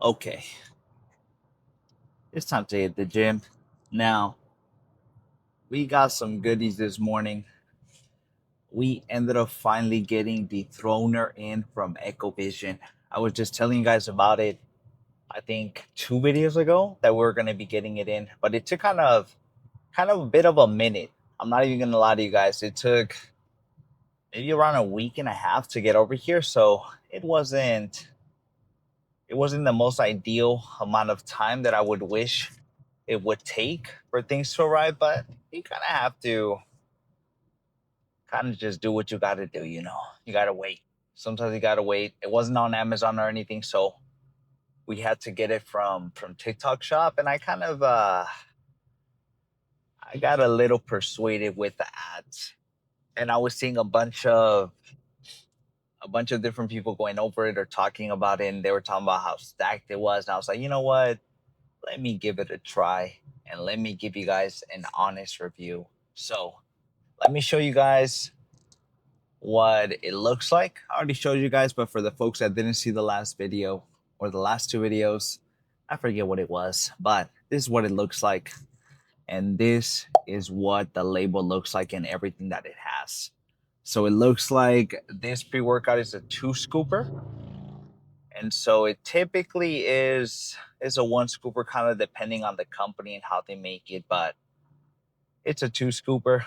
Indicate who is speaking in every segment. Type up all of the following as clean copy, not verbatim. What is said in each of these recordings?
Speaker 1: Okay, it's time to hit the gym. Now, we got some goodies this morning. We ended up finally getting the throner in from EchoVision. I was just telling you guys about it, I think 2 videos ago, that we were going to be getting it in, but it took kind of a bit of a minute. I'm not even going to lie to you guys. It took maybe around a week and a half to get over here, so it wasn't the most ideal amount of time that I would wish it would take for things to arrive, but you kind of have to kind of just do what you got to do, you know. You got to wait. Sometimes you got to wait. It wasn't on Amazon or anything, so we had to get it from TikTok Shop, and I got a little persuaded with the ads. And I was seeing a bunch of different people going over it or talking about it, and they were talking about how stacked it was, and I was like, you know what? Let me give it a try and let me give you guys an honest review. So, let me show you guys what it looks like. I already showed you guys, but for the folks that didn't see the last video or the last 2 videos, I forget what it was, but this is what it looks like. And this is what the label looks like and everything that it has. So it looks like this pre-workout is a 2 scooper. And so it typically is a 1 scooper, kind of depending on the company and how they make it, but it's a 2 scooper.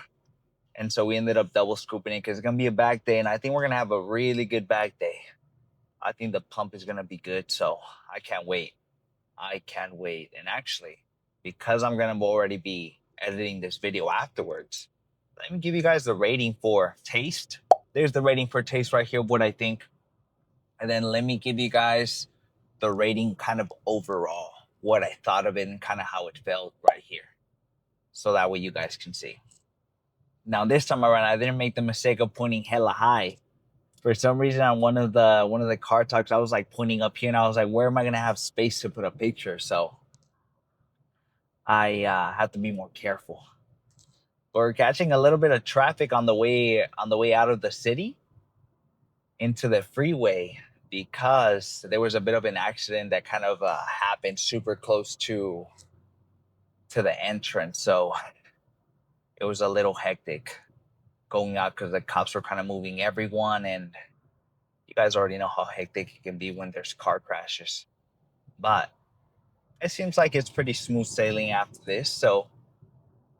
Speaker 1: And so we ended up double scooping it because it's gonna be a back day, and I think we're gonna have a really good back day. I think the pump is gonna be good, so I can't wait. I can't wait. And actually, because I'm gonna already be editing this video afterwards, let me give you guys the rating for taste. There's the rating for taste right here, what I think. And then let me give you guys the rating kind of overall, what I thought of it and kind of how it felt right here. So that way you guys can see. Now this time around, I didn't make the mistake of pointing hella high. For some reason, on one of the car talks, I was like pointing up here, and I was like, where am I gonna have space to put a picture? So I have to be more careful. We're catching a little bit of traffic on the way out of the city into the freeway because there was a bit of an accident that kind of happened super close to the entrance. So it was a little hectic going out because the cops were kind of moving everyone, and you guys already know how hectic it can be when there's car crashes. But it seems like it's pretty smooth sailing after this, so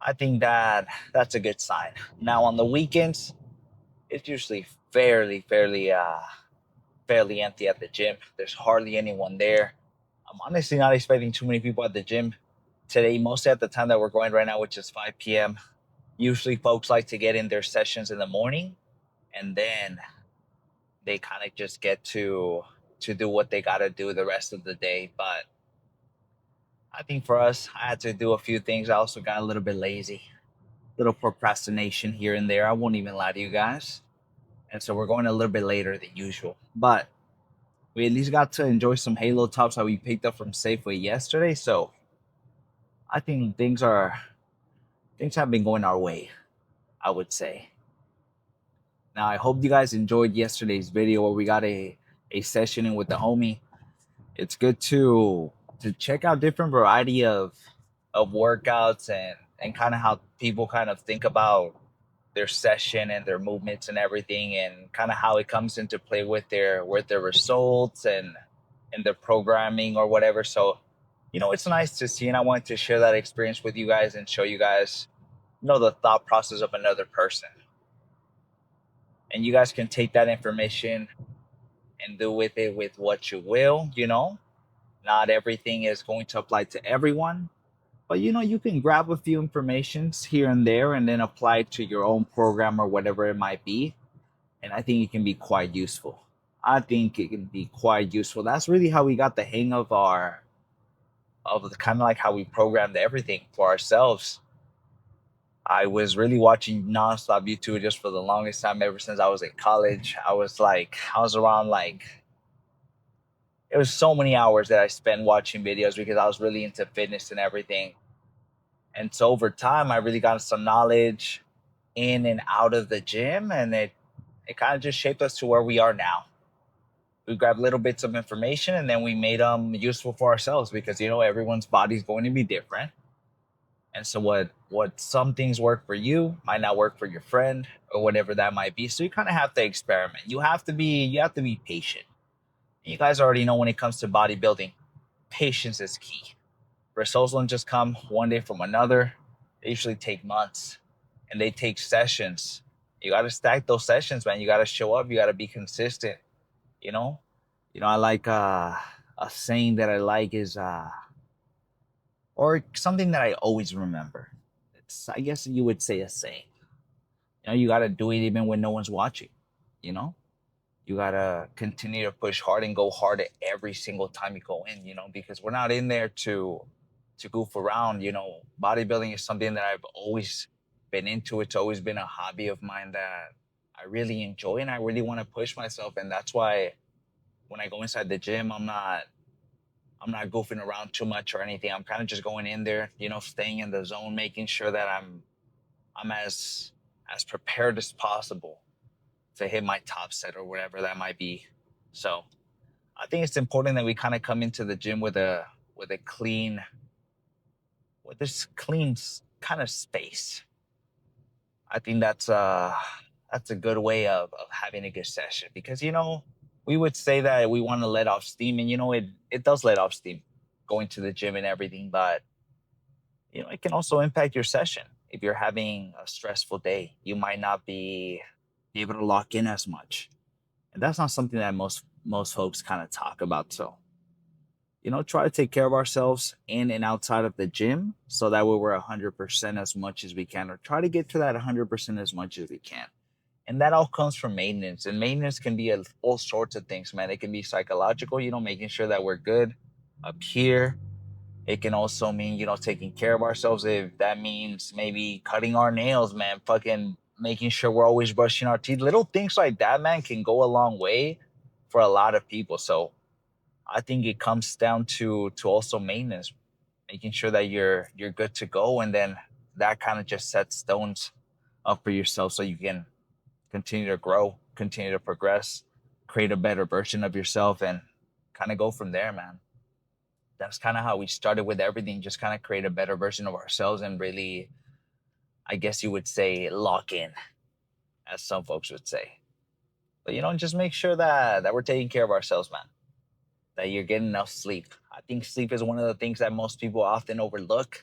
Speaker 1: I think that's a good sign. Now on the weekends, it's usually fairly empty at the gym. There's hardly anyone there. I'm honestly not expecting too many people at the gym today, mostly at the time that we're going right now, which is 5 p.m. Usually folks like to get in their sessions in the morning, and then they kind of just get to do what they got to do the rest of the day. But I think for us, I had to do a few things. I also got a little bit lazy, little procrastination here and there. I won't even lie to you guys. And so we're going a little bit later than usual. But we at least got to enjoy some Halo tops that we picked up from Safeway yesterday. So I think things have been going our way, I would say. Now I hope you guys enjoyed yesterday's video where we got a session in with the homie. It's good to check out different variety of workouts and kind of how people kind of think about their session and their movements and everything, and kind of how it comes into play with their results and their programming or whatever. So it's nice to see, and I wanted to share that experience with you guys and show you guys the thought process of another person, and you guys can take that information and do with it with what you will. Not everything is going to apply to everyone, but you can grab a few informations here and there and then apply it to your own program or whatever it might be. And I think it can be quite useful. I think it can be quite useful. That's really how we got the hang of the kind of like how we programmed everything for ourselves. I was really watching nonstop YouTube just for the longest time ever since I was in college. I was around it was so many hours that I spent watching videos because I was really into fitness and everything. And so over time, I really got some knowledge in and out of the gym, and it kind of just shaped us to where we are now. we grabbed little bits of information and then we made them useful for ourselves because everyone's body's going to be different. And so what some things work for you might not work for your friend or whatever that might be. So you kind of have to experiment. You have to be patient. You guys already know when it comes to bodybuilding, patience is key. Results don't just come one day from another. They usually take months and they take sessions. You got to stack those sessions, man. You got to show up. You got to be consistent. You know, I like a saying that I like is or something that I always remember. It's, I guess you would say, a saying. You got to do it even when no one's watching. You know, you got to continue to push hard and go hard at every single time you go in. Because we're not in there to goof around. Bodybuilding is something that I've always been into. It's always been a hobby of mine that I really enjoy and I really want to push myself. And that's why when I go inside the gym, I'm not goofing around too much or anything. I'm kind of just going in there, staying in the zone, making sure that I'm as prepared as possible to hit my top set or whatever that might be. So I think it's important that we kind of come into the gym with a clean with this clean kind of space. I think that's a good way of having a good session because we would say that we want to let off steam and it does let off steam going to the gym and everything, but it can also impact your session. If you're having a stressful day, you might not be able to lock in as much. And that's not something that most folks kind of talk about. So, try to take care of ourselves in and outside of the gym so that way we're 100% as much as we can, or try to get to that 100% as much as we can. And that all comes from maintenance. And maintenance can be all sorts of things, man. It can be psychological, making sure that we're good up here. It can also mean, taking care of ourselves. If that means maybe cutting our nails, man, fucking making sure we're always brushing our teeth. Little things like that, man, can go a long way for a lot of people. So I think it comes down to also maintenance, making sure that you're good to go. And then that kind of just sets stones up for yourself so you can continue to grow, continue to progress, create a better version of yourself, and kind of go from there, man. That's kind of how we started with everything, just kind of create a better version of ourselves and really, I guess you would say, lock in, as some folks would say. But just make sure that we're taking care of ourselves, man. That you're getting enough sleep. I think sleep is one of the things that most people often overlook,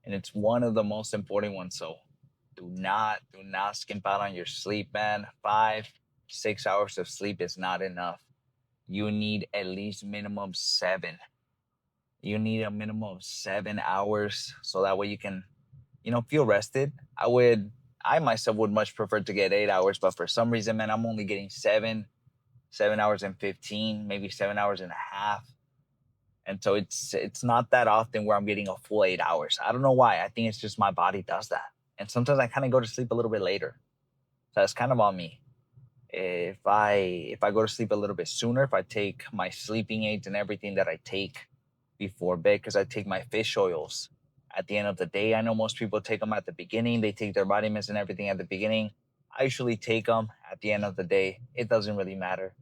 Speaker 1: and it's one of the most important ones. So do not skimp out on your sleep, man. 5, 6 hours of sleep is not enough. You need at least minimum 7. You need a minimum of 7 hours so that way you can, feel rested. I myself would much prefer to get 8 hours, but for some reason, man, I'm only getting 7 hours and 15, maybe 7 hours and a half. And so it's not that often where I'm getting a full 8 hours. I don't know why. I think it's just my body does that. And sometimes I kind of go to sleep a little bit later. So that's kind of on me. If I go to sleep a little bit sooner, if I take my sleeping aids and everything that I take before bed, because I take my fish oils at the end of the day. I know most people take them at the beginning. They take their vitamins and everything at the beginning. I usually take them at the end of the day. It doesn't really matter.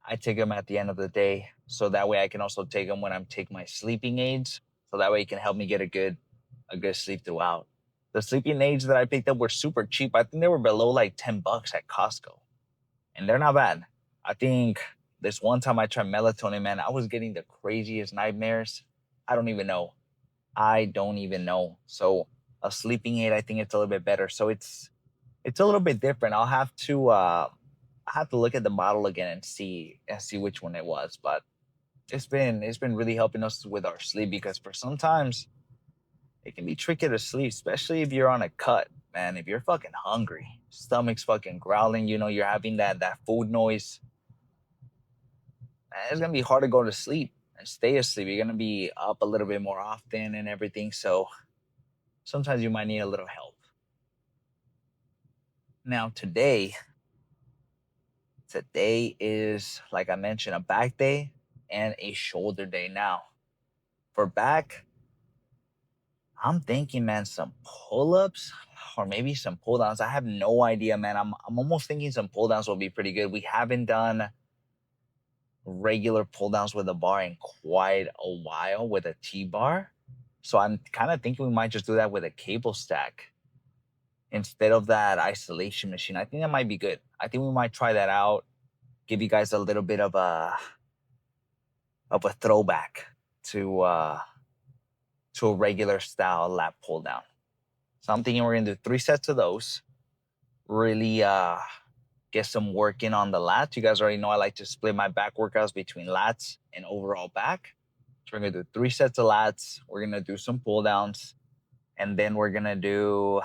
Speaker 1: I take them at the end of the day, so that way I can also take them when I'm taking my sleeping aids. So that way it can help me get a good sleep throughout. The sleeping aids that I picked up were super cheap. I think they were below like $10 at Costco, and they're not bad. I think this one time I tried melatonin, man, I was getting the craziest nightmares. I don't even know. I don't even know. So a sleeping aid, I think it's a little bit better. So it's a little bit different. I have to look at the model again and see which one it was. But it's been really helping us with our sleep because for sometimes it can be tricky to sleep, especially if you're on a cut, man. If you're fucking hungry, stomach's fucking growling, you're having that food noise, man, it's gonna be hard to go to sleep and stay asleep. You're gonna be up a little bit more often and everything. So sometimes you might need a little help. Now today is, like I mentioned, a back day and a shoulder day. Now for back, I'm thinking, man, some pull-ups or maybe some pull-downs. I have no idea, man. I'm almost thinking some pull-downs will be pretty good. We haven't done regular pull downs with a bar in quite a while with a T-bar. So I'm kind of thinking we might just do that with a cable stack instead of that isolation machine. I think that might be good. I think we might try that out, give you guys a little bit of a throwback to a regular style lat pull down. So I'm thinking we're gonna do 3 sets of those. Really get some work in on the lats. You guys already know I like to split my back workouts between lats and overall back. So we're gonna do 3 sets of lats. We're gonna do some pull downs, and then we're gonna do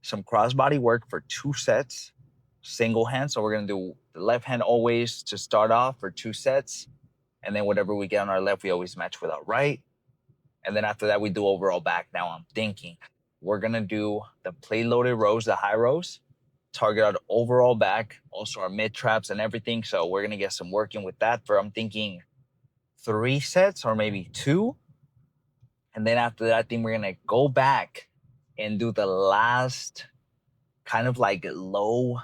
Speaker 1: some crossbody work for 2 sets, single hand. So we're gonna do the left hand always to start off for 2 sets, and then whatever we get on our left, we always match with our right. And then after that, we do overall back. Now I'm thinking we're gonna do the plate loaded rows, the high rows, target our overall back, also our mid traps and everything. So we're gonna get some work in with that for I'm thinking 3 sets or maybe 2. And then after that, I think we're gonna go back and do the last kind of like low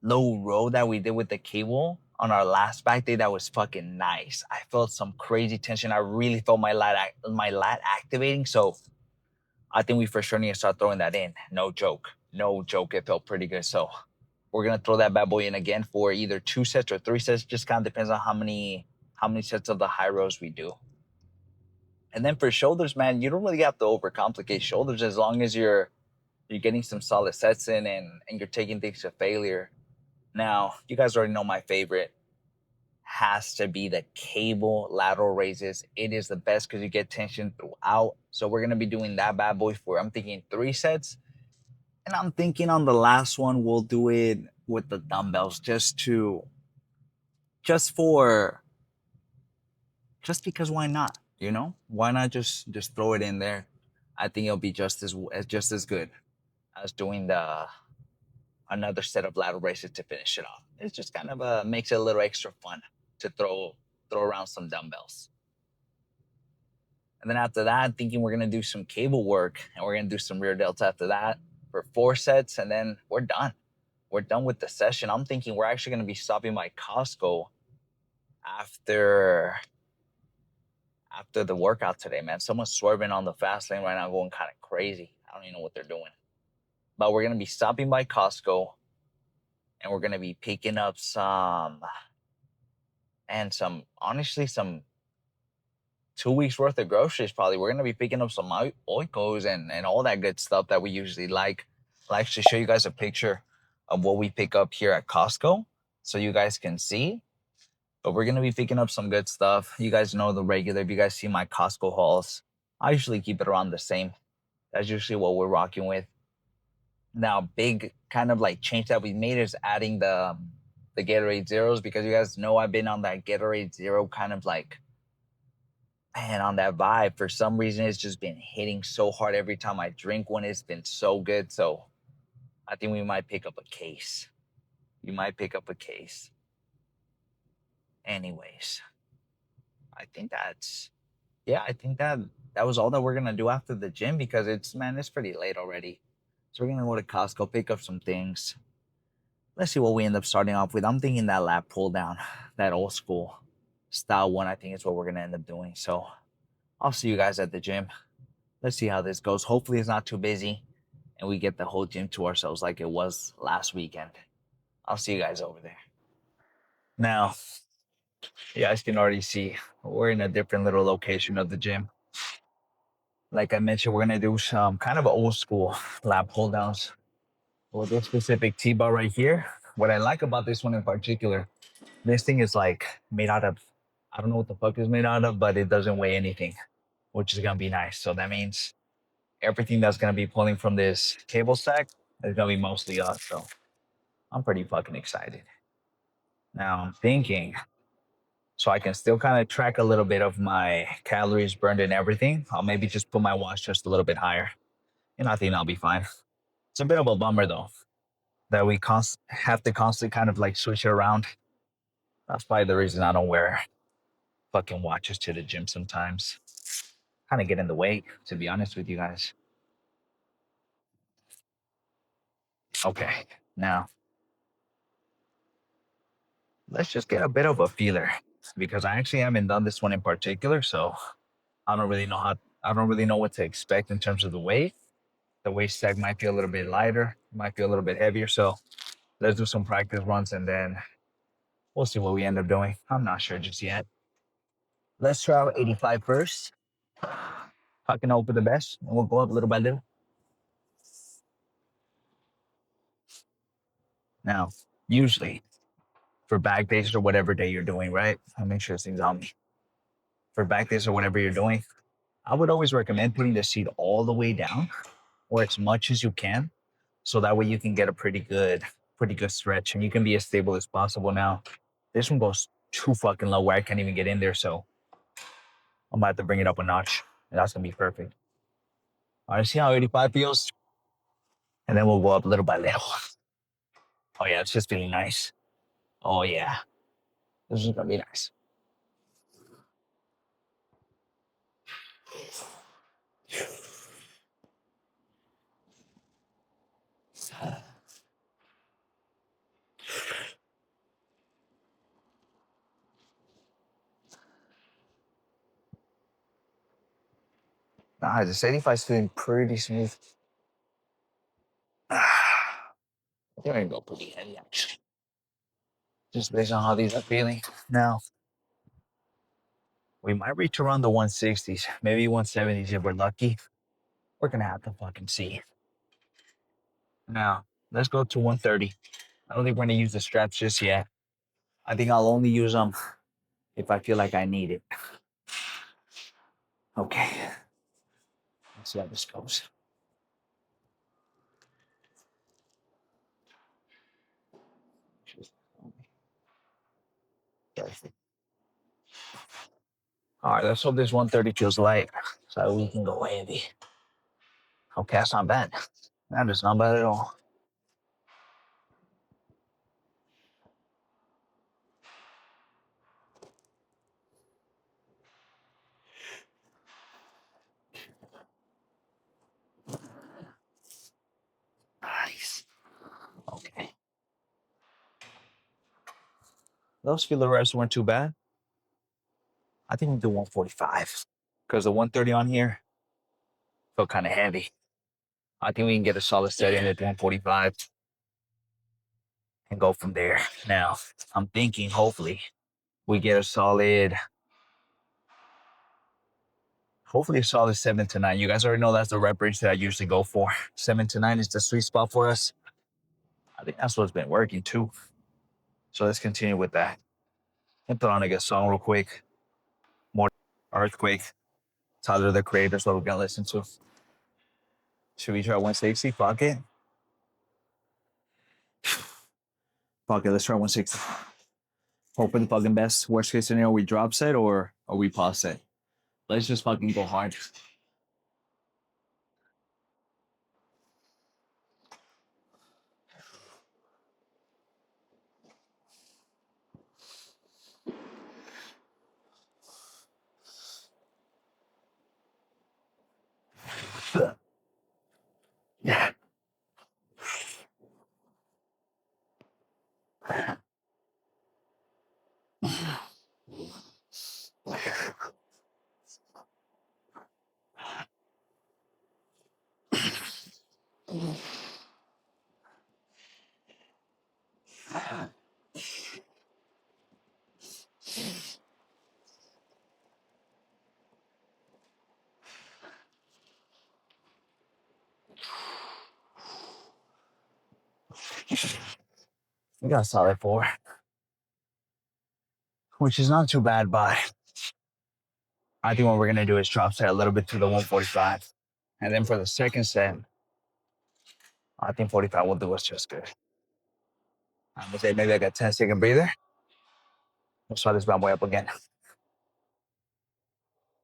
Speaker 1: row that we did with the cable on our last back day. That was fucking nice. I felt some crazy tension. I really felt my lat activating. So I think we for sure need to start throwing that in. No joke. No joke. It felt pretty good. So we're gonna throw that bad boy in again for either 2 sets or 3 sets. Just kind of depends on how many sets of the high rows we do. And then for shoulders, man, you don't really have to overcomplicate shoulders as long as you're getting some solid sets in and you're taking things to failure. Now, you guys already know my favorite has to be the cable lateral raises. It is the best because you get tension throughout. So we're gonna be doing that bad boy for I'm thinking 3 sets. And I'm thinking on the last one, we'll do it with the dumbbells just because why not? You know, why not just throw it in there? I think it'll be just as good as doing the another set of lateral raises to finish it off. It's just kind of makes it a little extra fun to throw around some dumbbells. And then after that, I'm thinking we're gonna do some cable work and we're gonna do some rear delts after that for 4 sets, and then we're done. We're done with the session. I'm thinking we're actually gonna be stopping by Costco after the workout today, man. Someone's swerving on the fast lane right now, going kind of crazy. I don't even know what they're doing. But we're gonna be stopping by Costco and we're gonna be picking up honestly some 2 weeks worth of groceries. Probably we're gonna be picking up some oikos and all that good stuff that we usually like. I'll actually show you guys a picture of what we pick up here at Costco so you guys can see. But we're gonna be picking up some good stuff. You guys know the regular. If you guys see my Costco hauls, I usually keep it around the same. That's usually what we're rocking with. Now, big kind of like change that we made is adding the Gatorade Zeros, because you guys know I've been on that Gatorade Zero kind of like, man, on that vibe. For some reason, it's just been hitting so hard every time I drink one. It's been so good. So I think we might pick up a case. You might pick up a case. Anyways, I think I think that was all that we're gonna do after the gym, because it's pretty late already. So we're gonna go to Costco, pick up some things. Let's see what we end up starting off with. I'm thinking that lat pull down, that old school style one, I think is what we're gonna end up doing. So I'll see you guys at the gym. Let's see how this goes. Hopefully it's not too busy and we get the whole gym to ourselves like it was last weekend. I'll see you guys over there. Now, you guys can already see we're in a different little location of the gym. Like I mentioned, we're gonna do some kind of old school lat pull downs with this specific T-bar right here. What I like about this one in particular, this thing is like made out of, I don't know what the fuck it's made out of, but it doesn't weigh anything, which is gonna be nice. So that means everything that's gonna be pulling from this cable stack is gonna be mostly us. So I'm pretty fucking excited. Now I'm thinking, so I can still kind of track a little bit of my calories burned and everything, I'll maybe just put my watch just a little bit higher. And I think I'll be fine. It's a bit of a bummer though, that we have to constantly kind of like switch it around. That's probably the reason I don't wear fucking watches to the gym sometimes. Kind of get in the way, to be honest with you guys. Okay, now let's just get a bit of a feeler because I actually haven't done this one in particular, so I don't really know what to expect in terms of the weight. The weight stack might be a little bit lighter, might be a little bit heavier. So let's do some practice runs and then we'll see what we end up doing. I'm not sure just yet. Let's try out 85 first. I can hope for the best, and we'll go up little by little. Now, usually for back days or whatever day you're doing, right? I'll make sure this thing's on me. For back days or whatever you're doing, I would always recommend putting the seat all the way down or as much as you can. So that way you can get a pretty good stretch and you can be as stable as possible. Now, this one goes too fucking low where I can't even get in there. So I'm gonna have to bring it up a notch. And that's gonna be perfect. All right, see how 85 feels? And then we'll go up little by little. Oh yeah, it's just feeling nice. Oh yeah. This is gonna be nice. Nah, this 85 is feeling pretty smooth. There ain't go pretty heavy actually. Just based on how these are feeling. Now, we might reach around the 160s, maybe 170s if we're lucky. We're gonna have to fucking see. Now, let's go to 130. I don't think we're gonna use the straps just yet. I think I'll only use them if I feel like I need it. Okay. Let's see how this goes. All right, let's hope this 130 feels light so we can go heavy. Okay, that's not bad. That is not bad at all. Nice. Okay. Those feel the rest weren't too bad. I think we'll do 145 because the 130 on here felt kind of heavy. I think we can get a solid set in at 145 and go from there. Now, I'm thinking hopefully we get hopefully a solid 7 to 9. You guys already know that's the rep range that I usually go for. 7 to 9 is the sweet spot for us. I think that's what's been working too. So let's continue with that. And put on a good song real quick. More Earthquake. Tyler the Creator. That's what we're gonna listen to. Should we try 160? Fuck it. Fuck it. Let's try 160. Hope for the fucking best. Worst case scenario, we drop set or we pause set. Let's just fucking go hard. Yeah. We got a solid 4, which is not too bad, but I think what we're gonna do is drop set a little bit to the 145. And then for the second set, I think 45 will do us just good. I'm gonna say maybe like a 10-second breather. We'll start this bad boy up again.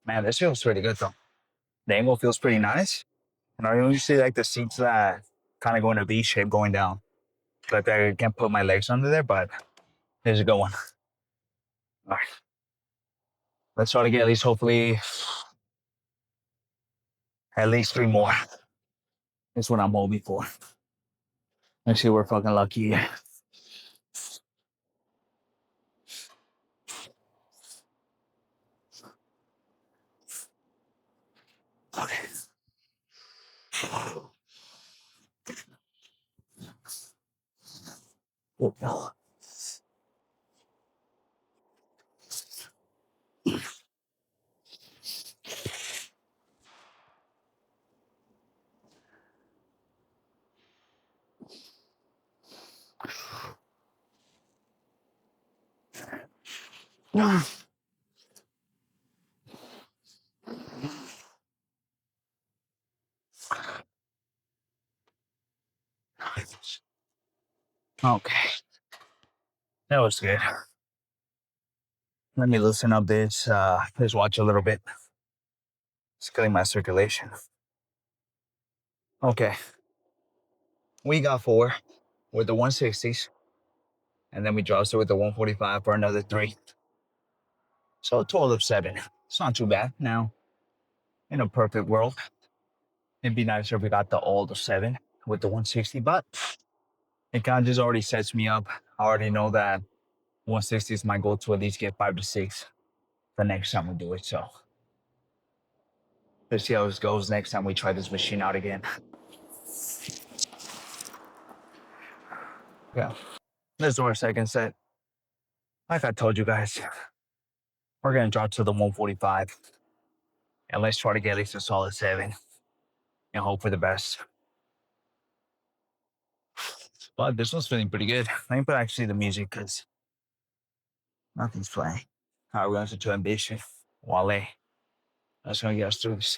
Speaker 1: Man, this feels pretty good though. The angle feels pretty nice. And I usually like the seats that kind of go in a V shape going down. Like I can't put my legs under there, but here's a good one. All right. Let's try to get at least hopefully at least 3 more. That's what I'm hoping for. Let's see, we're fucking lucky. Oh, okay, that was good. Let me loosen up this watch a little bit. It's killing my circulation. Okay, we got 4 with the 160s, and then we dropped it with the 145 for another 3. So a total of 7. It's not too bad. Now, in a perfect world, it'd be nicer if we got the all the 7 with the 160, but it kind of just already sets me up. I already know that 160 is my goal to at least get 5 to 6 the next time we do it. So let's see how this goes next time we try this machine out again. Yeah, this is our second set. Like I told you guys, we're gonna drop to the 145 and let's try to get at least a solid 7 and hope for the best. But this one's feeling pretty good. Let me put actually the music because nothing's playing. All right, we're going to Ambition. Wale. That's going to get us through this.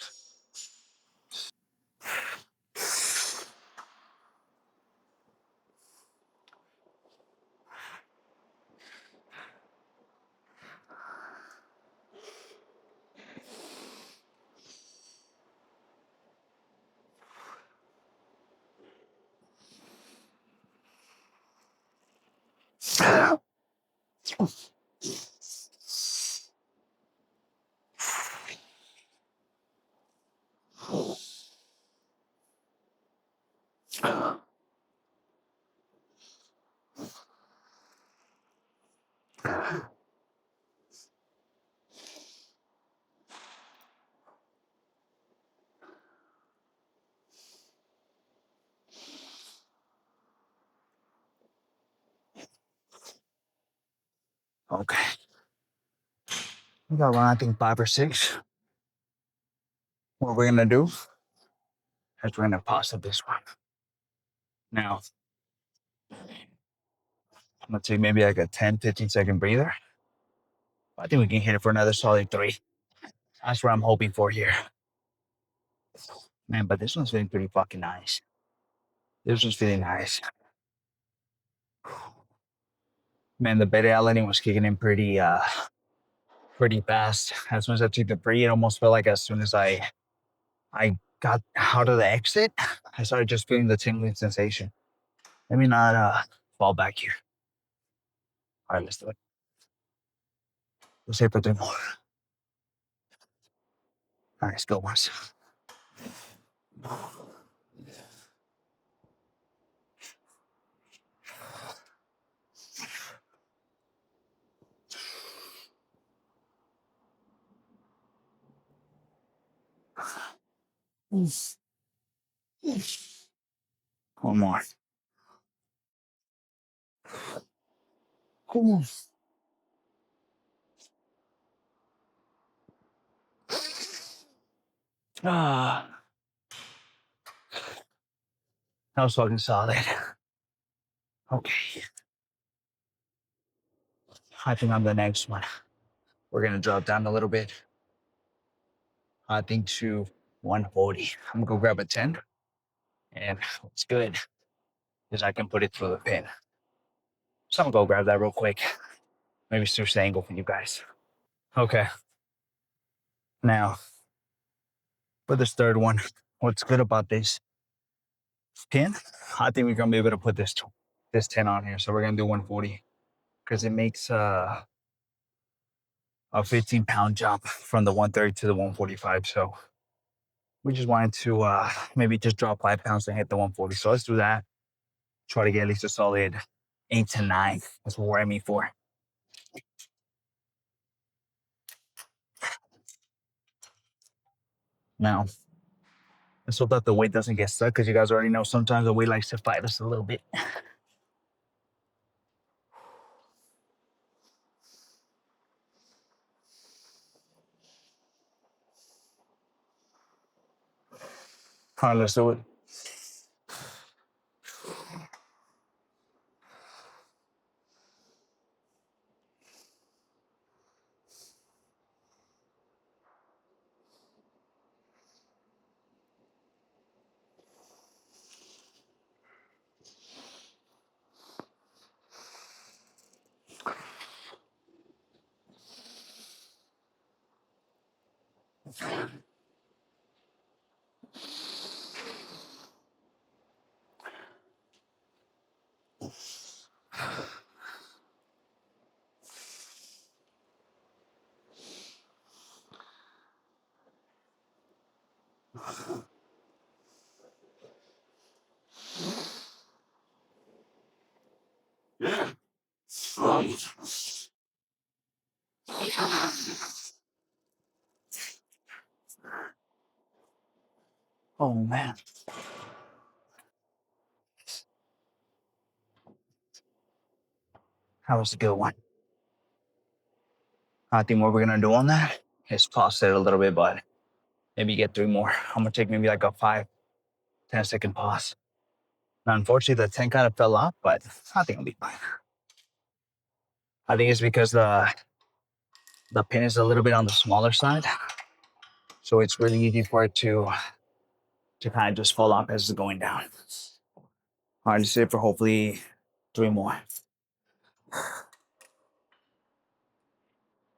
Speaker 1: Okay. We got around, I think, 5 or 6. What we're going to do is we're going to pause up this one. Now, I'm going to take maybe like a 10, 15-second breather. I think we can hit it for another solid 3. That's what I'm hoping for here. Man, but this one's feeling pretty fucking nice. This one's feeling nice. Man, the beta alanine was kicking in pretty fast. As soon as I took the pre, it almost felt like as soon as I got out of the exit, I started just feeling the tingling sensation. Let me not fall back here. All right, let's do it. Let's say for 3 more. All right, let's go once. One more. Come on. Ah, that was fucking solid. Okay. I think on the next one, we're gonna drop down a little bit. I think to 140. I'm gonna go grab a 10. And it's good because I can put it through the pin. So I'm gonna go grab that real quick. Maybe switch the angle for you guys. Okay. Now, for this third one, what's good about this pin, I think we're gonna be able to put this 10 on here. So we're gonna do 140 because it makes a 15-pound jump from the 130 to the 145. So we just wanted to maybe just drop 5 pounds and hit the 140. So let's do that. Try to get at least a solid 8 to 9. That's what we're aiming for. Now, let's hope that the weight doesn't get stuck because you guys already know sometimes the weight likes to fight us a little bit. All right, let's do it. Oh man, that was a good one. I think what we're gonna do on that is pause it a little bit, but maybe get 3 more. I'm gonna take maybe like a 5-10 second pause. Now, unfortunately, the 10 kind of fell off, but I think it'll be fine. I think it's because the pin is a little bit on the smaller side, so it's really easy for it to kind of just fall off as it's going down. All right, just sit for hopefully 3 more.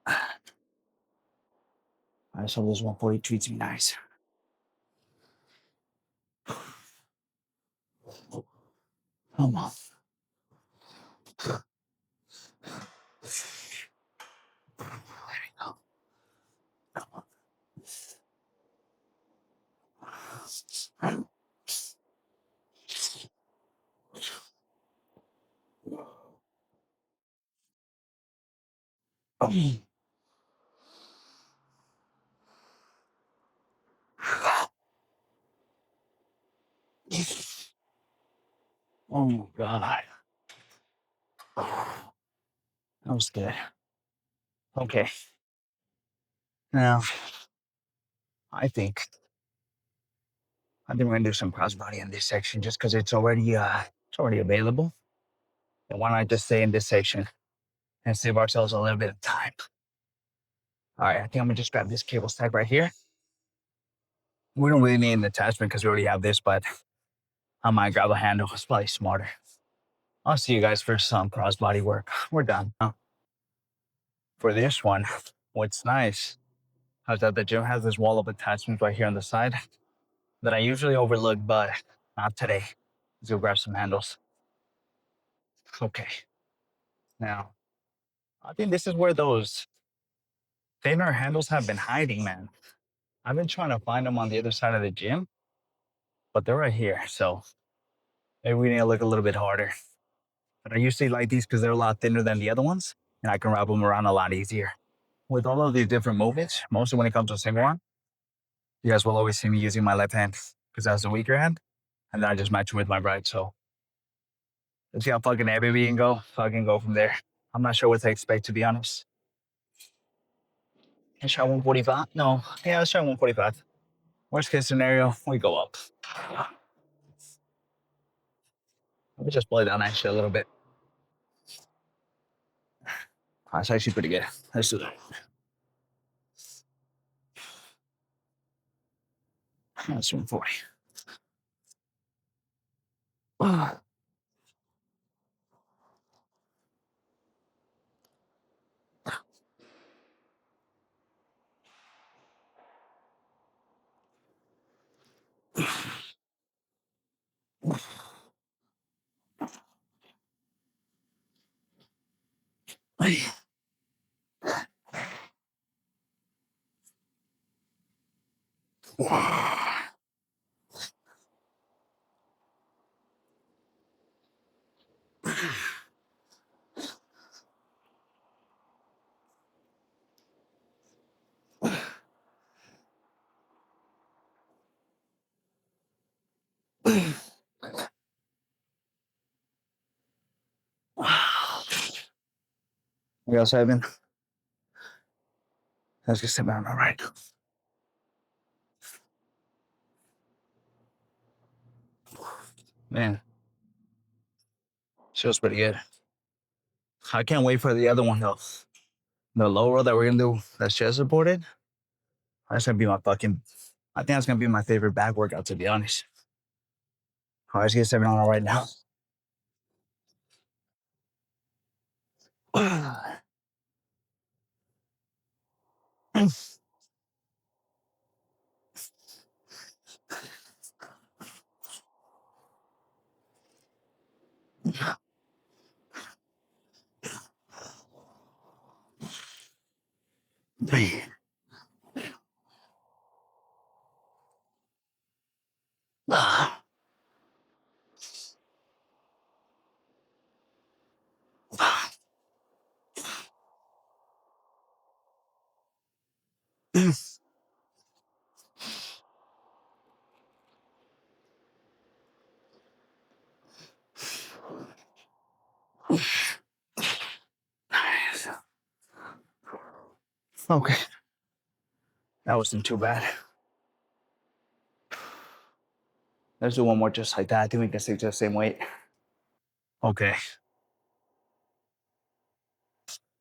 Speaker 1: All right, so this 140 treats me nice. Come on. There you go. Come on. Oh my God. That was good. Okay. Now, I think we're gonna do some crossbody in this section just because it's already available. And why not just stay in this section and save ourselves a little bit of time? All right, I think I'm gonna just grab this cable stack right here. We don't really need an attachment because we already have this, but I might grab a handle. It's probably smarter. I'll see you guys for some crossbody work. We're done. Now, for this one, what's nice is that the gym has this wall of attachments right here on the side that I usually overlook, but not today. Let's go grab some handles. Okay. Now, I think this is where those thinner handles have been hiding, man. I've been trying to find them on the other side of the gym, but they're right here. So maybe we need to look a little bit harder. But I usually like these because they're a lot thinner than the other ones, and I can wrap them around a lot easier. With all of these different movements, mostly when it comes to single arm, you guys will always see me using my left hand because that's the weaker hand, and then I just match it with my right. So let's see how fucking heavy we can go. Fucking go from there. I'm not sure what to expect, to be honest. Let's try 145. No, yeah, let's try 145. Worst case scenario, we go up. Let me just blow it down actually a little bit. That's actually pretty good. Let's do that. That's 140. We got 7. Let's get 7 on all right. Man, feels pretty good. I can't wait for the other one though. The low row that we're gonna do that's chest supported. That's gonna be my fucking. I think that's gonna be my favorite back workout, to be honest. All right, let's get 7 on right now. Okay, that wasn't too bad. Let's do one more just like that. I think we can stick to the same weight. Okay,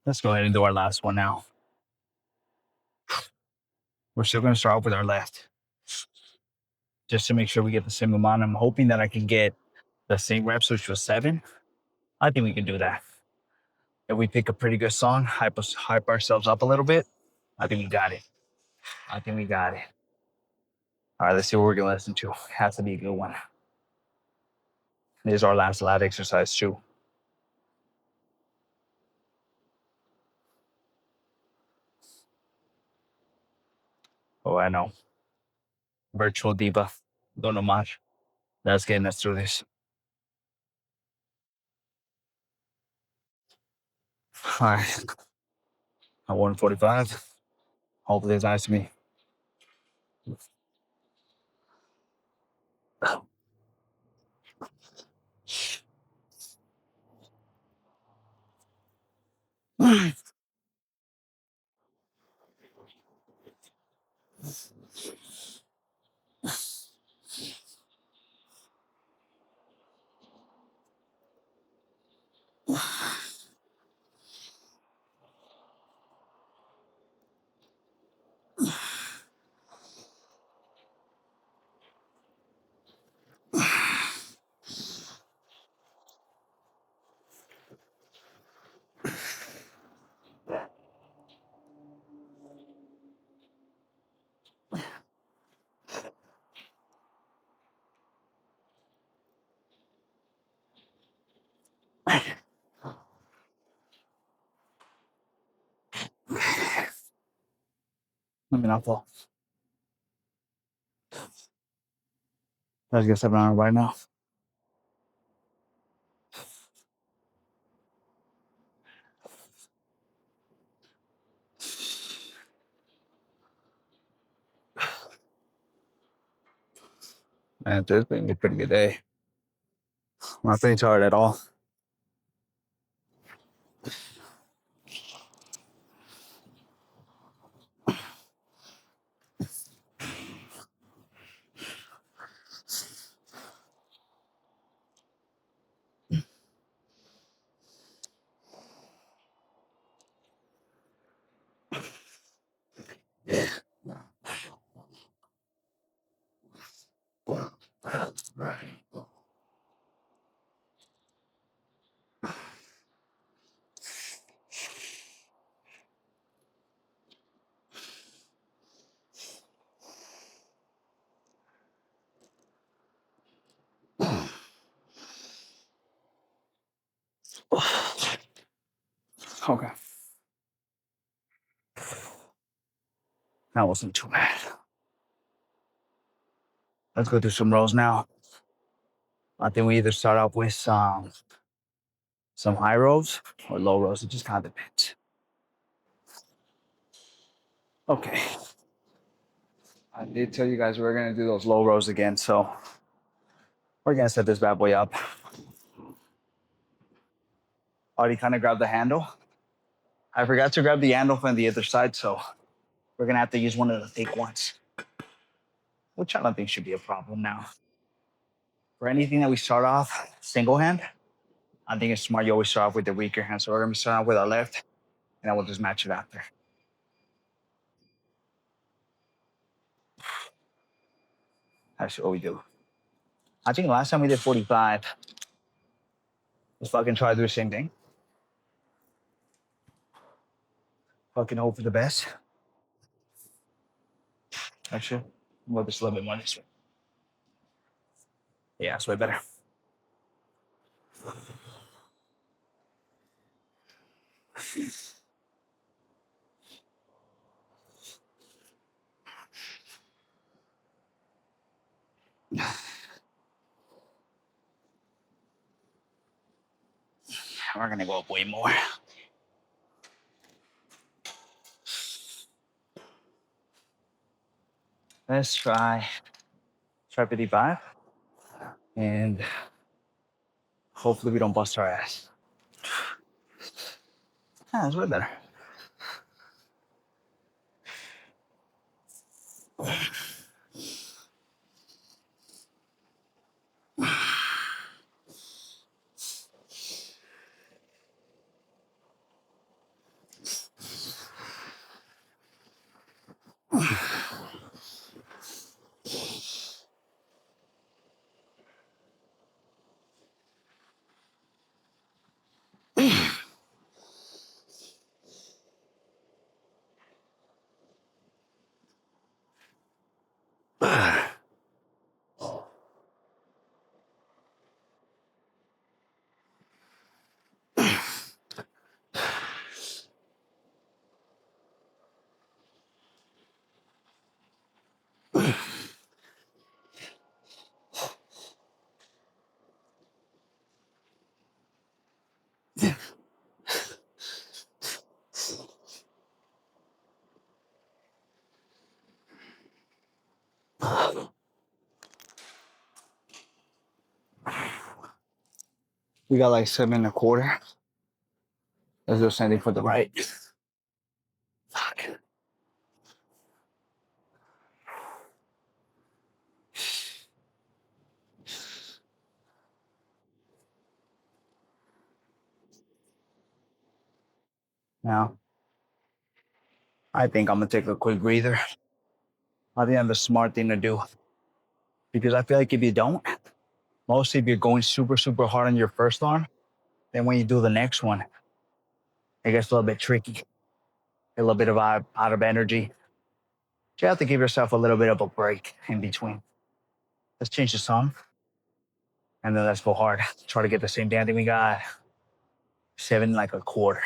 Speaker 1: let's go ahead and do our last one now. We're still gonna start off with our left, just to make sure we get the same amount. I'm hoping that I can get the same reps, which was 7. I think we can do that. If we pick a pretty good song, hype ourselves up a little bit, I think we got it. I think we got it. All right, let's see what we're gonna listen to. Has to be a good one. This is our last lat exercise too. Oh, I know. Virtual diva. Don't know much. That's getting us through this. All right. At 145. Hopefully it's nice to me. Let me not fall. Let's get 7 on right now. Man, today's been a pretty good day. I'm not feeling tired at all. Okay. That wasn't too bad. Let's go do some rows now. I think we either start off with some high rows or low rows. It just kind of depends. Okay. I did tell you guys we were gonna do those low rows again, so we're gonna set this bad boy up. Already kind of grabbed the handle. I forgot to grab the handle from the other side, so we're gonna have to use one of the thick ones, which I don't think should be a problem now. For anything that we start off single hand, I think it's smart you always start off with the weaker hand. So we're gonna be starting off with our left, and then we'll just match it after. That's what we do. I think last time we did 45, let's fucking try to do the same thing. Fucking hope for the best. Actually, we'll just a little bit more this way. Yeah, that's way better. We're gonna go up way more. Let's try 55. And hopefully we don't bust our ass. That's way better. We got like 7.25. Let's do something for the right. Fuck. Now, I think I'm gonna take a quick breather. I think that's the smart thing to do. Because I feel like if you don't, mostly if you're going super, super hard on your first arm, then when you do the next one, it gets a little bit tricky. A little bit of out of energy. You have to give yourself a little bit of a break in between. Let's change the song. And then let's go hard. Try to get the same damn thing we got. 7.25.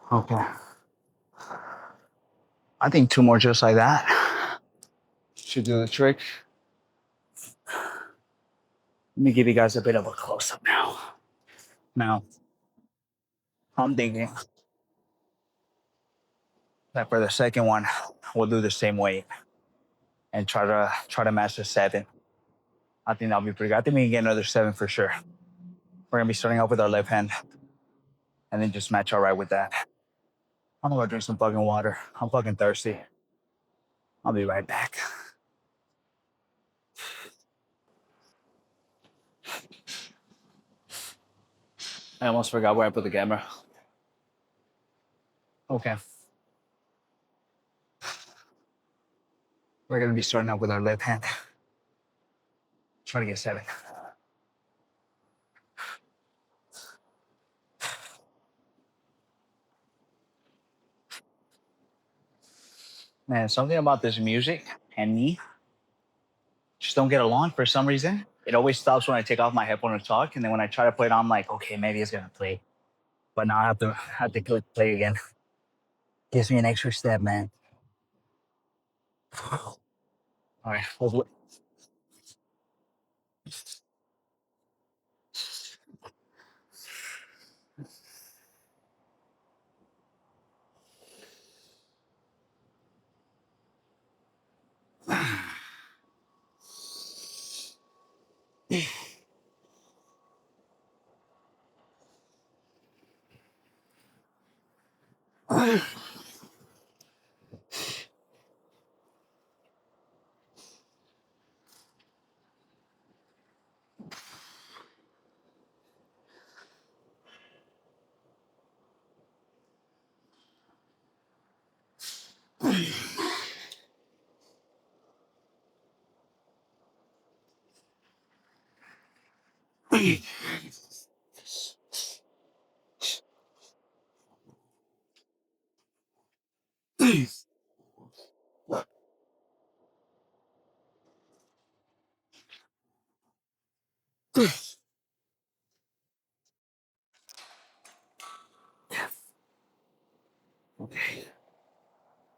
Speaker 1: Okay. I think 2 more just like that should do the trick. Let me give you guys a bit of a close-up now. Now, I'm thinking that for the second one, we'll do the same weight and try to match the 7. I think that'll be pretty good. I think we can get another 7 for sure. We're gonna be starting off with our left hand and then just match all right with that. I'm gonna go drink some fucking water. I'm fucking thirsty. I'll be right back. I almost forgot where I put the camera. Okay. We're gonna be starting out with our left hand. Try to get 7. Man, something about this music and me just don't get along for some reason. It always stops when I take off my headphone and talk, and then when I try to play it, I'm like, okay, maybe it's gonna play, but now I have to click play again. Gives me an extra step, man. All right, okay.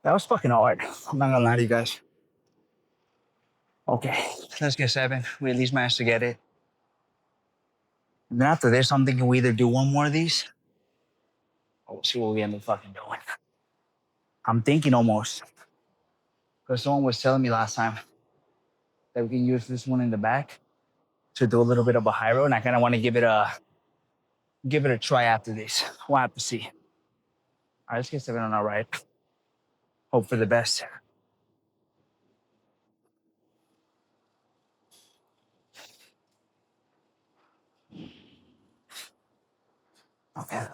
Speaker 1: That was fucking hard. I'm not gonna lie to you guys. Okay, let's get 7. We at least managed to get it. And then after this, I'm thinking we either do one more of these or we'll see what we end up fucking doing. I'm thinking almost, because someone was telling me last time that we can use this one in the back to do a little bit of a high row, and I kind of want to give it a try after this. We'll have to see. All right, let's get 7 on our right. Hope for the best. Okay.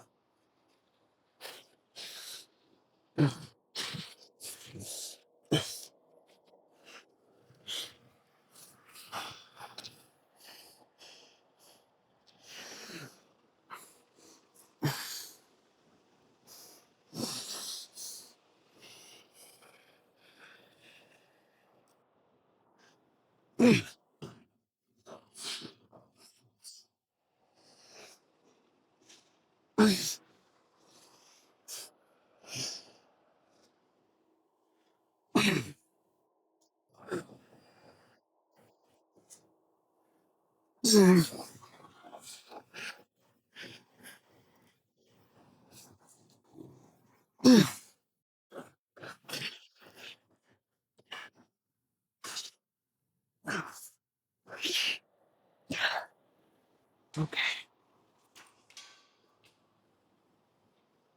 Speaker 1: Okay.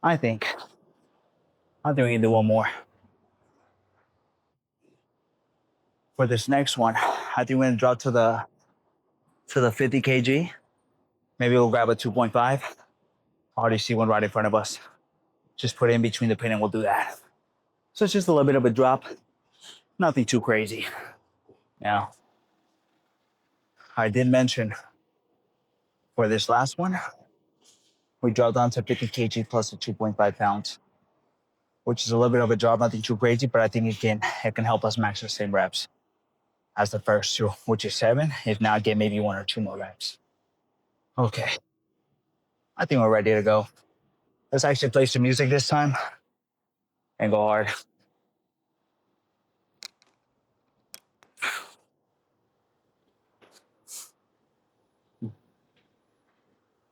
Speaker 1: I think we can do one more. For this next one, I think we're gonna drop to the 50 kg. Maybe we'll grab a 2.5. I already see one right in front of us. Just put it in between the pin and we'll do that. So it's just a little bit of a drop. Nothing too crazy. Now, I did mention for this last one, we dropped down to 50 kg plus the 2.5 pounds, which is a little bit of a drop, nothing too crazy, but I think it can help us max the same reps as the first 2, which is 7. If not, get maybe 1 or 2 more reps. Okay. I think we're ready to go. Let's actually play some music this time and go hard.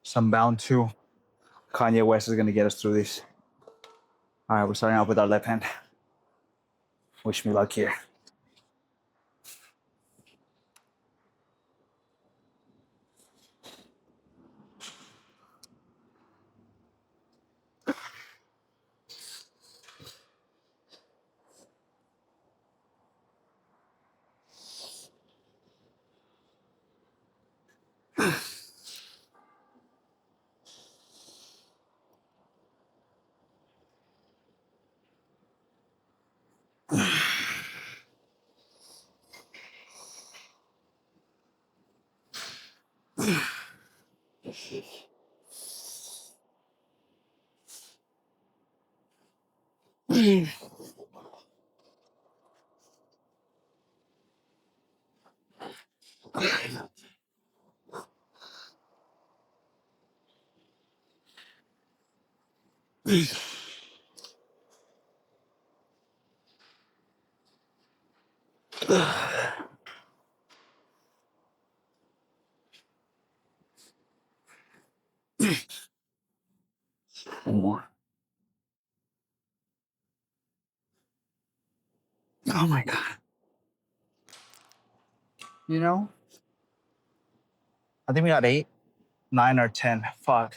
Speaker 1: Some bound to Kanye West is going to get us through this. All right, we're starting out with our left hand. Wish me luck here. One more. Oh my God. You know, I think we got 8, 9, or 10. Fuck.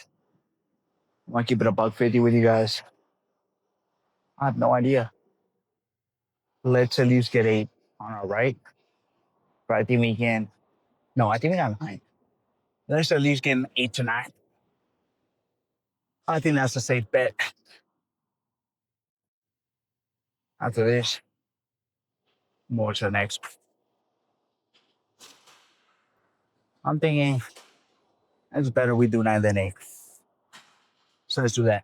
Speaker 1: I want to keep it a $150 with you guys. I have no idea. Let's at least get 8 on our right. But I think we can. No, I think we got 9. Let's at least get 8 to 9. I think that's a safe bet. After this, more to the next. I'm thinking it's better we do 9 than 8. So let's do that.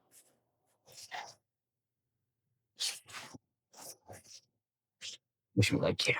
Speaker 1: We should be like, yeah.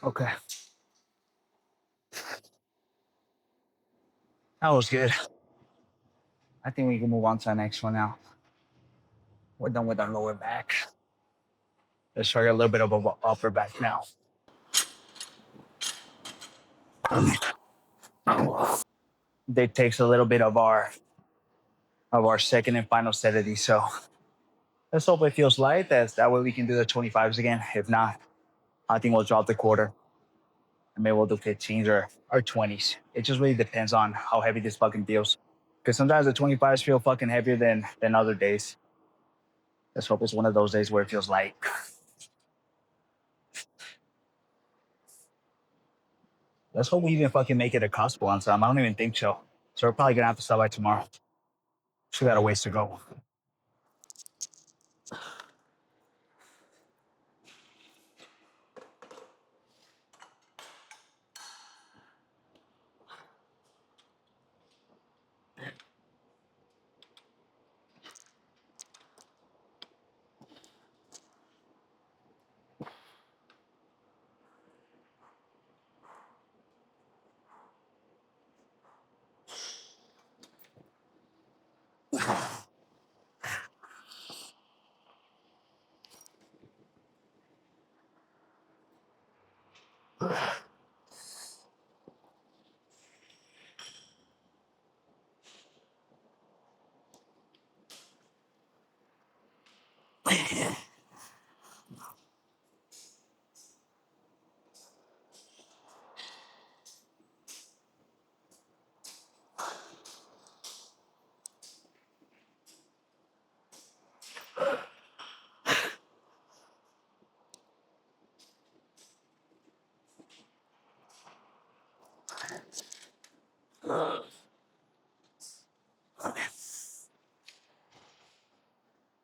Speaker 1: Okay. That was good. I think we can move on to the next one now. We're done with our lower back. Let's try a little bit of an upper back now. That takes a little bit of our second and final set of these. So let's hope it feels light. That way we can do the 25s again. If not, I think we'll drop the quarter. And maybe we'll do 15s or 20s. It just really depends on how heavy this fucking feels. Because sometimes the 25s feel fucking heavier than other days. Let's hope it's one of those days where it feels light. Let's hope we even fucking make it a Costco on time. I don't even think so. So we're probably gonna have to stop by tomorrow. Still got a ways to go.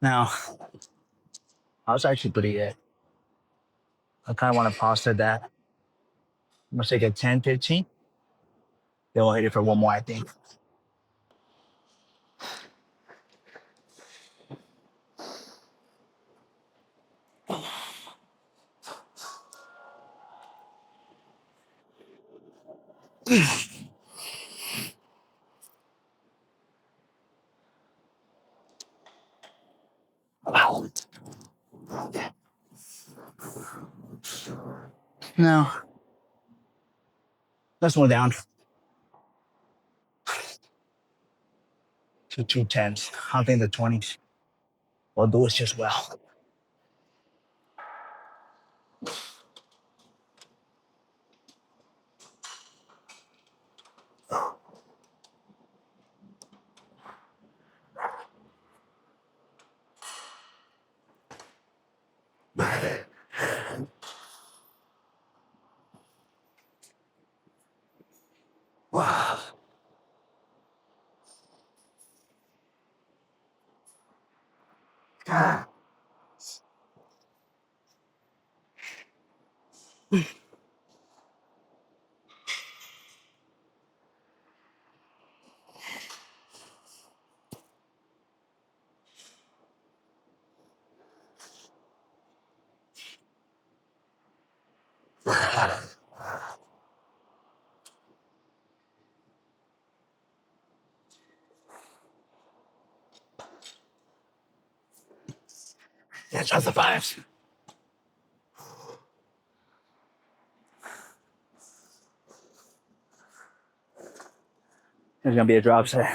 Speaker 1: Now, I was actually pretty good. I kind of want to pause at that. I'm gonna take a 10, 15. Then we'll hit it for one more, I think. Now, let's one down to 210s. I think the 20s will do us just well. Wow. God. Yeah, try the fives. There's gonna be a drop set.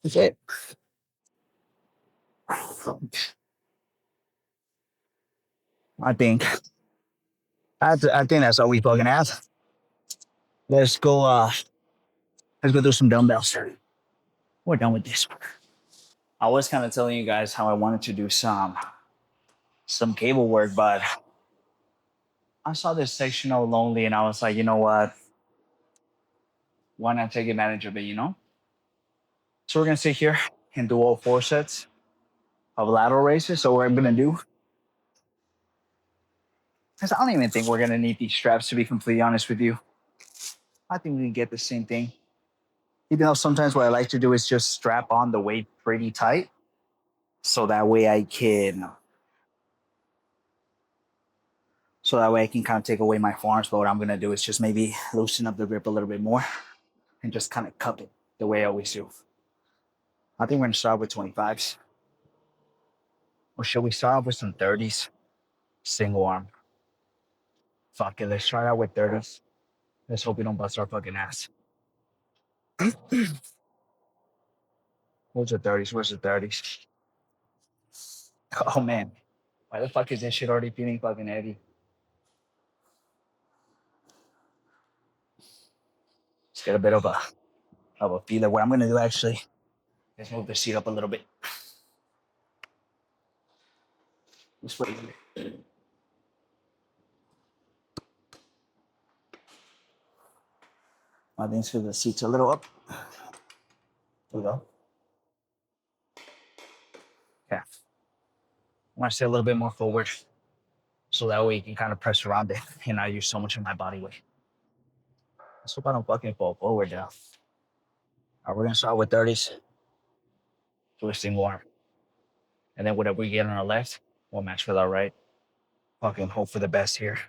Speaker 1: That's it. I think I think that's all we fucking have. Let's go let's go do some dumbbells. We're done with this. I was kind of telling you guys how I wanted to do some cable work, but I saw this sectional lonely and I was like, you know what? Why not take advantage of it, you know? So we're gonna sit here and do all 4 sets of lateral raises. So what I'm gonna do is I don't even think we're gonna need these straps, to be completely honest with you. I think we can get the same thing. Even though sometimes what I like to do is just strap on the weight pretty tight. So that way I can kind of take away my forearms. But what I'm gonna do is just maybe loosen up the grip a little bit more and just kind of cup it the way I always do. I think we're gonna start with 25s. Or should we start off with some 30s? Single arm. Fuck it, let's try out with 30s. Let's hope we don't bust our fucking ass. Where's the 30s? Where's the 30s? Oh man. Why the fuck is this shit already feeling fucking heavy? Let's get a bit of a feeler. What I'm gonna do actually is move the seat up a little bit. Just wait. I think the seat's a little up. There we go. Yeah. I want to stay a little bit more forward so that way you can kind of press around it and not use so much of my body weight. Let's hope I don't fucking fall forward now. All right, we're gonna start with 30s, twisting warm. And then whatever we get on our left, we'll match with our right. Fucking hope for the best here.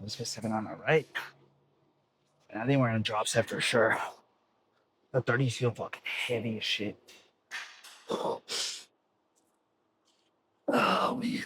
Speaker 1: Let's get 7 on our right. And I think we're gonna drop set for sure. The 30s feel fucking heavy as shit. Oh man.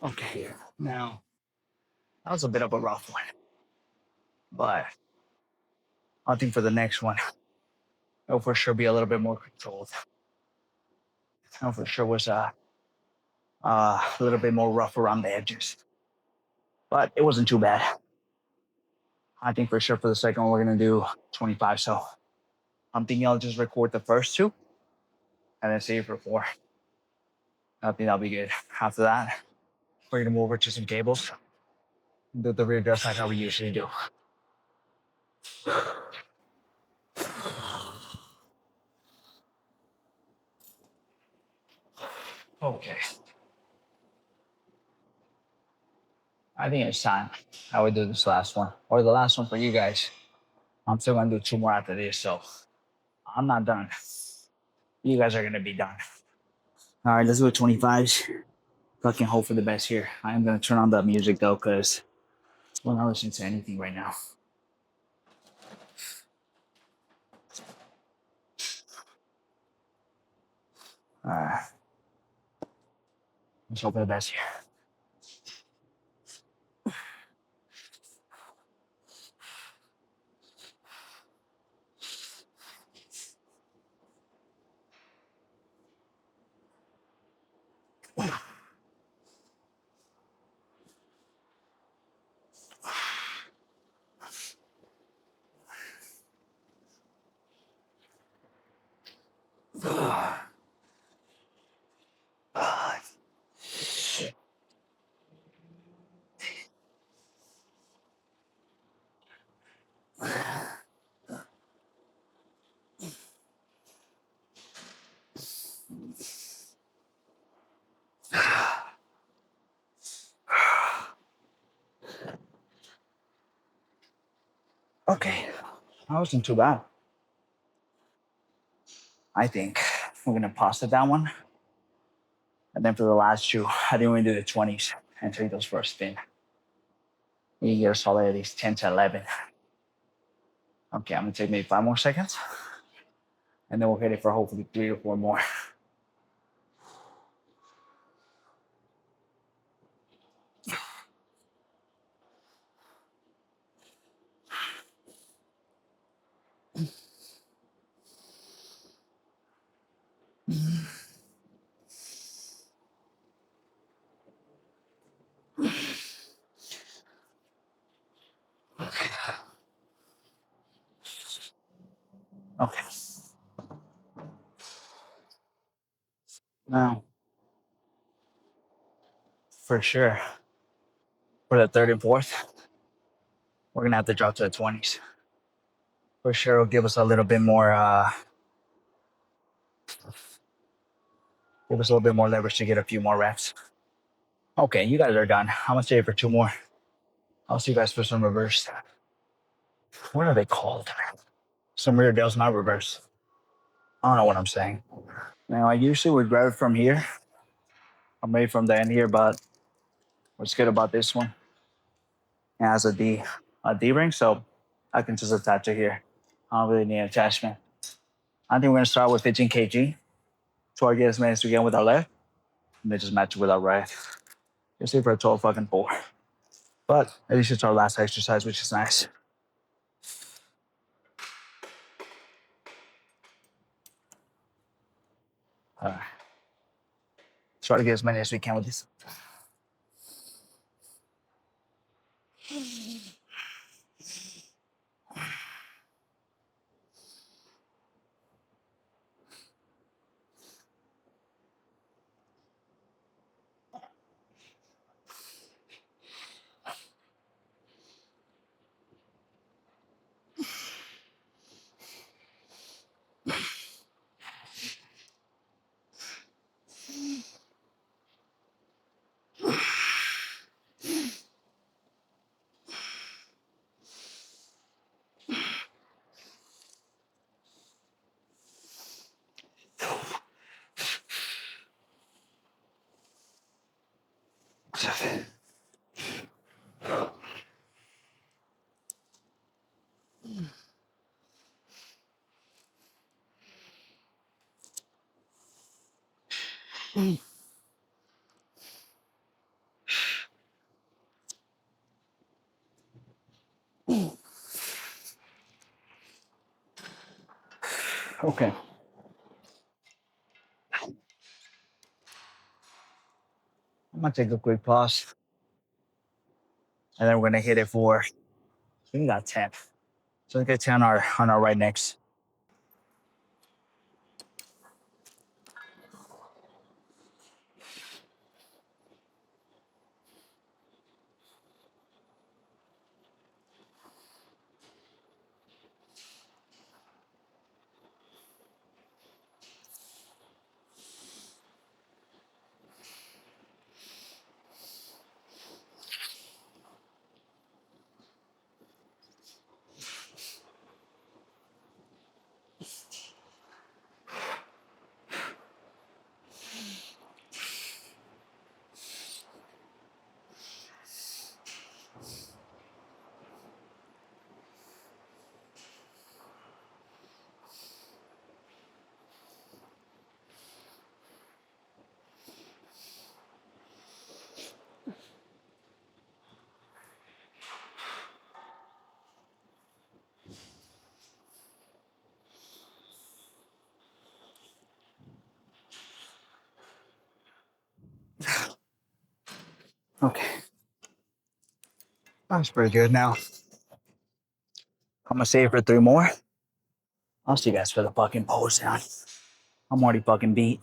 Speaker 1: Okay, now that was a bit of a rough one, but I think for the next one, it'll for sure be a little bit more controlled. I for sure was a little bit more rough around the edges, but it wasn't too bad. I think for sure for the second one, we're gonna do 25. So I'm thinking I'll just record the first two and then save for 4. I think that'll be good. After that, we're gonna move over to some cables, do the rear dress like how we usually do. Okay. I think it's time I would do this last one, or the last one for you guys. I'm still gonna do 2 more after this, so I'm not done. You guys are gonna be done. All right, let's do 25s. Fucking hope for the best here. I am gonna turn on the music though, cause we're not listening to anything right now. All right, let's hope for the best here. Okay, that wasn't too bad. I think we're gonna pause at that one, and then for the last 2, I think we're gonna do the 20s and take those for a spin. You get a solid at least 10 to 11. Okay, I'm gonna take maybe 5 more seconds, and then we'll hit it for hopefully 3 or 4 more. Okay. Now, for sure, for the 3rd and 4th, we're gonna have to drop to the 20s. For sure, it'll give us a little bit more, give us a little bit more leverage to get a few more reps. Okay, you guys are done. I'm gonna stay for 2 more. I'll see you guys for some reverse. What are they called? Some rear delts, not reverse. I don't know what I'm saying. Now, I usually would grab it from here. I'm made from the end here, but what's good about this one? It has a D ring, so I can just attach it here. I don't really need an attachment. I think we're gonna start with 15 kg. Try to get as many as we can with our left, and then just match it with our right. Just stay for a total fucking 4. But at least it's our last exercise, which is nice. All right. Try to get as many as we can with this. Okay. I'm gonna take a quick pause, and then we're gonna hit it for. We got 10. So let's get 10 on our right next. Okay. That's pretty good now. I'm gonna save for 3 more. I'll see you guys for the fucking pose down. I'm already fucking beat.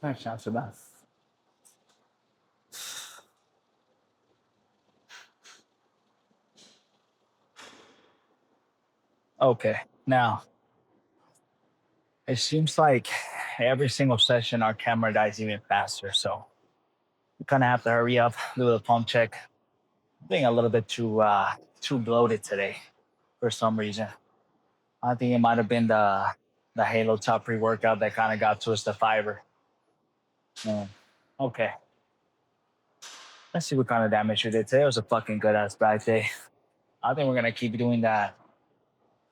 Speaker 1: That's not so bad. Okay, now it seems like every single session our camera dies even faster, so we kind of have to hurry up, do the pump check. I'm being a little bit too bloated today for some reason. I think it might have been the Halo Top pre workout that kind of got to us the fiber. Okay, let's see what kind of damage we did today. It was a fucking good ass back day. I think we're gonna keep doing that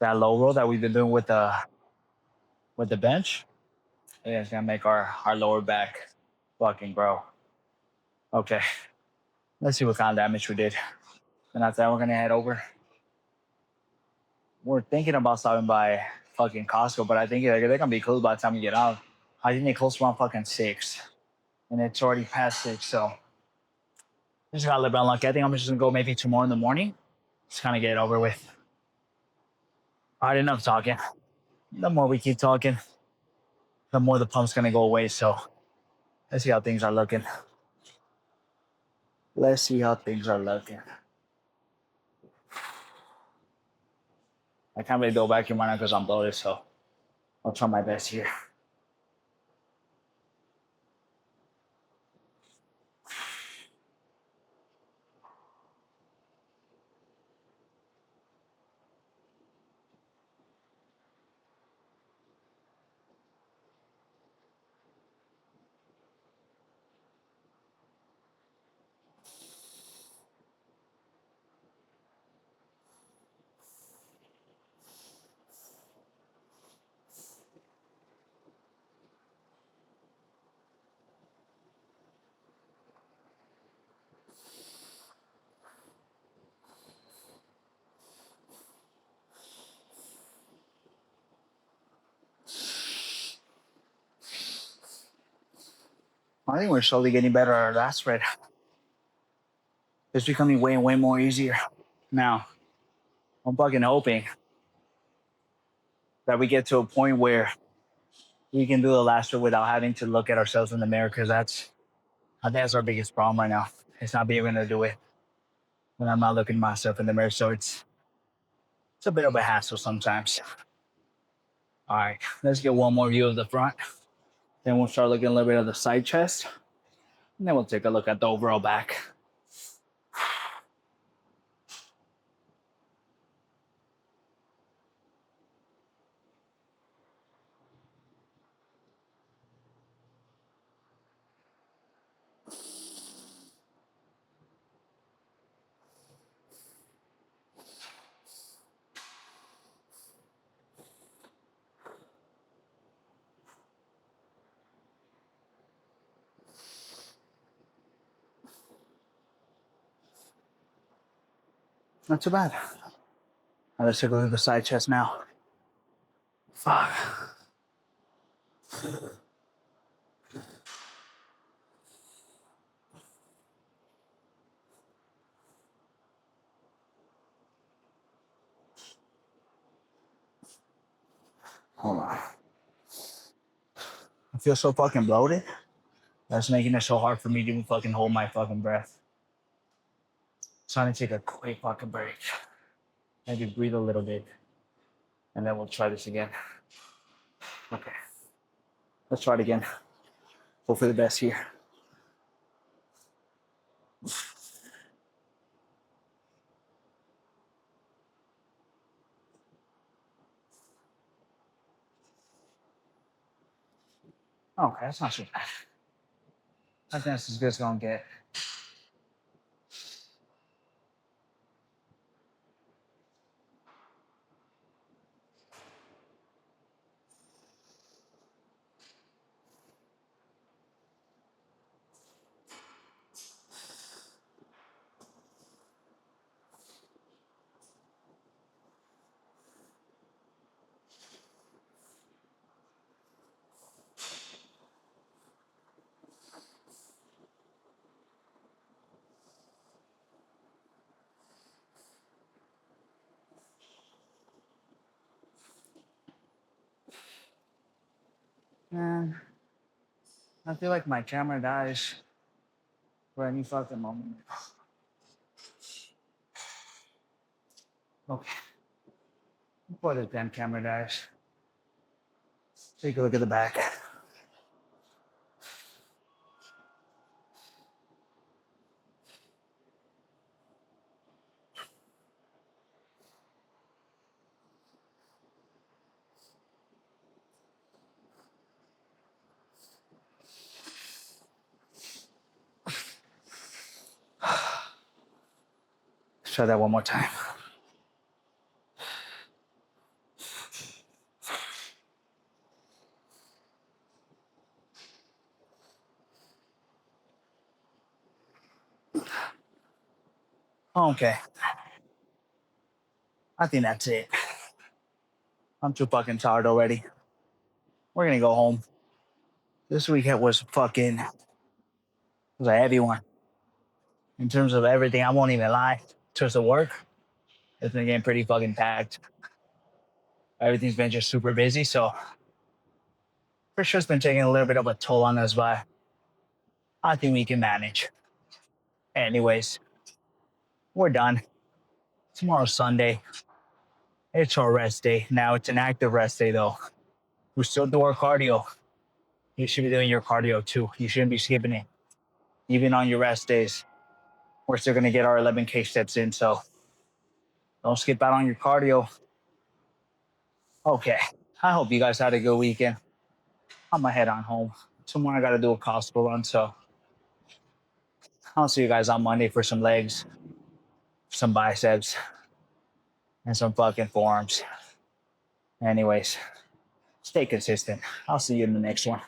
Speaker 1: low roll that we've been doing with the bench. Yeah, it's gonna make our lower back fucking grow. Okay, let's see what kind of damage we did. And after that, we're gonna head over. We're thinking about stopping by fucking Costco, but I think they're gonna be closed by the time we get out. I think they close around fucking 6, and it's already past 6. So just got a little bit unlucky. I think I'm just gonna go maybe tomorrow in the morning. Just kind of get it over with. All right, enough talking. The more we keep talking, the more the pump's gonna go away. So let's see how things are looking. Let's see how things are looking. I can't really go back in right now because I'm bloated, so I'll try my best here. I think we're slowly getting better at our last spread. It's becoming way, way more easier. Now, I'm fucking hoping that we get to a point where we can do the last spread without having to look at ourselves in the mirror, because I think that's our biggest problem right now. It's not being able to do it when I'm not looking at myself in the mirror. So it's a bit of a hassle sometimes. All right, let's get one more view of the front. Then we'll start looking a little bit of the side chest. And then we'll take a look at the overall back.
Speaker 2: Not too bad. Now let's take a look at the side chest now. Fuck. Hold on. I feel so fucking bloated. That's making it so hard for me to even fucking hold my fucking breath. So I need to take a quick fucking break. Maybe breathe a little bit. And then we'll try this again. Okay. Let's try it again. Hope for the best here. Okay, that's not so bad. I think that's as good as it's gonna get. Man, I feel like my camera dies for any fucking moment. Okay. Before the damn camera dies. Take a look at the back. Let's try that one more time. Okay. I think that's it. I'm too fucking tired already. We're gonna go home. This weekend was a heavy one. In terms of everything, I won't even lie. In terms of work, it's been getting pretty fucking packed. Everything's been just super busy, so for sure it's been taking a little bit of a toll on us, but I think we can manage. Anyways, we're done. Tomorrow's Sunday. It's our rest day. Now it's an active rest day though. We still do our cardio. You should be doing your cardio too. You shouldn't be skipping it. Even on your rest days. We're still gonna get our 11K steps in, so don't skip out on your cardio. Okay. I hope you guys had a good weekend. I'm gonna head on home. Tomorrow I gotta do a Costco run, so I'll see you guys on Monday for some legs, some biceps, and some fucking forearms. Anyways, stay consistent. I'll see you in the next one.